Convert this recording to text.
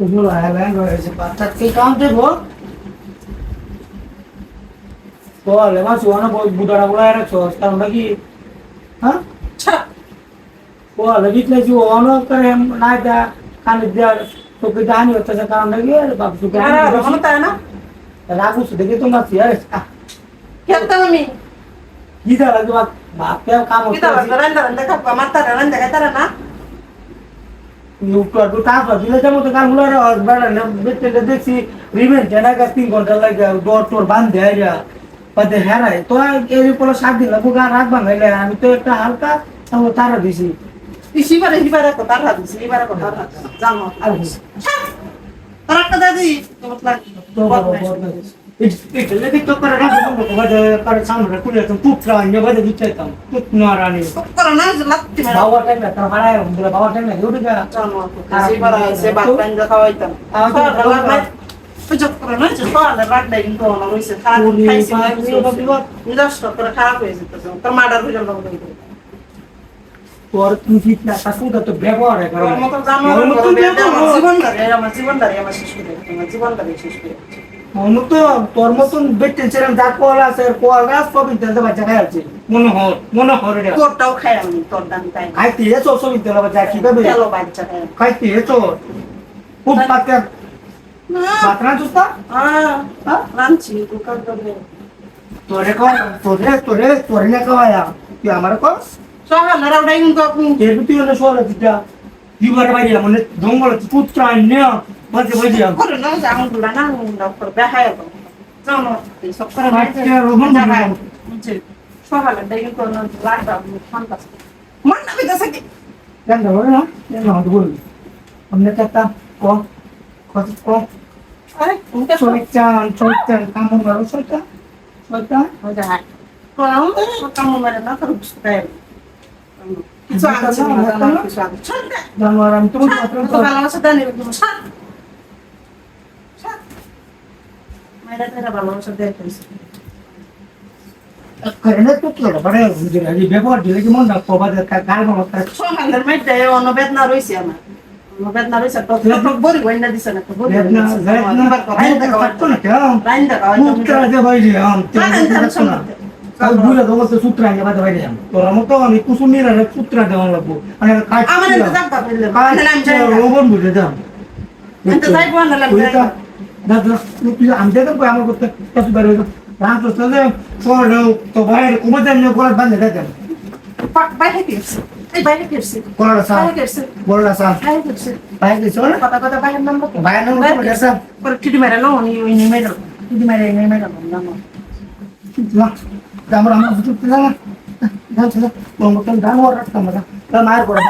এগুলো ব্যাংক হয়েছে বাচ্চা কি কাম দেবো বল এবার শোনো বুড়াটা বলে রাখছো কারণটা কি হ্যাঁ বল বিকলে যে অনো করে না দা কানে দেওয়ার তোকে দানি হচ্ছে কারণটা কি বাবু তাই না রাখুস দেখে তোমার সিয়ার খেলতাম আমি কি দাঁড়া তোমার বাপে কাম কি দাঁড়া রান্না রান্না খাবো আমার তারা রান্না খাই তারা না তো তারপর দিলে যেমন তো কানগুলো দেখছি রিভেন জানা গা 3 ঘন্টা লাগে ডোর টোর বান্ধ দেয় পাতে হেরাই তো এই পরে 7 দিন লাগবো গা রাখবা নাইলে আমি তো একটা হালকা তারা দিছি হিবারে কথা রাখছি হিবারে কথা রাখছি জানো আর তারা কথা দি তো এটা দেখি তো করে রাখবো বাজে করে সামনে কুলে তো পুত্রা নিয়ে বাজে দিতেতাম পুত নারানি করে না লাগতে বাবা টাইম না তার হারায় বলে বাবা টাইম না ওটা জানো হিবারে সে বাদ পান দা খাওয়াইতাম করে না যে তোরা রাত দেই তো না হইছে খারাপ খাইছি নিজস্ব করে খারাপ হয়ে যেত তোর মাডার হয়ে যাবে তোর কি ঠিক না তা তো ব্যবহার করে মত জানো আমার জীবনদারি শেষ করে আমার জীবনদারি শেষ করে মনে তো তোর মতন বেটে ছিলাম যা কল আছে কল গাছ সবই তেলতে বাচ্চা খাই আছে মনে হর রে তোরটাও খাই আমি তোর দাম তাই খাইতে এসো সবই তেল বাচ্চা কি করবে তেলো বাচ্চা খাই খাইতে এসো খুব পাতে পাতনা চুস্তা রাঞ্চি দোকান করে তোরে না খাওয়া তুই আমার কল সকালে রাউডাই কিন্তু আপনি এর তুই না শোলা দিটা দিবার বাইরে মানে জঙ্গল পুত্র আইনে বাজে বাজে করে না যাও গুলা না ডক্টর দেখায় তো জানো এই সব করে আচ্ছা রোহন বুঝছে সকালে দেই কিন্তু না লাগবা ফান্টাস মান না বিদাস কি কেন ধরে না কেন হাত বল আমনে কাটা কত আরে উনকে চৈতান কাম করো চৈতান মজা হয় কোন কাম মেরে না তো বুঝতে কিছু আছে না জানো কিছু আছে ছাড় দে জানোয়ার আমি তুমি তো ভালোবাসা দেনি তুমি ছাড় মেরা তেরা ভালোবাসা দেয় কইছে করে না তো কি হলো বড় বুঝে আজ ব্যবহার দিলে কি মন না প্রবাদ কাল মত সকালের মধ্যে অনবেদ না রইছে আমার অনবেদ না রইছে তো বড় বইনা দিছে না তো বড় না তো না কেন রাইন্দা মুক্তা দে ভাই রে আম তে না কাল বুলা তো বলতে সূত্র আগে বাদ ভাই রে তোর মত আমি কুসুমির আর সূত্র দেওয়া লাগবো মানে কাজ আমার তো জানতা পেলে কাজ রোবন বুঝে দাম এত যাইবো না লাগবে দাদা তুই আমতে তো আমার করতে কত বার রাম তো চলে সর তো বাইরে কুমতে নিয়ে কোলা বান্ধে দেন বাইরে গেছে এই বাইরে গেছে কোলা সা বাইরে গেছে বড়লা সা বাইরে গেছে বাইরে গেছে না কথা বাইরে নাম বল বাইরে নাম গেছে পরে টিডি মেরে নাও নি মেরে টিডি মেরে নাম না আমরা আমরা তো না না দাও দাও মন মতন দাও আর রাখতাম না মায়ের পড়া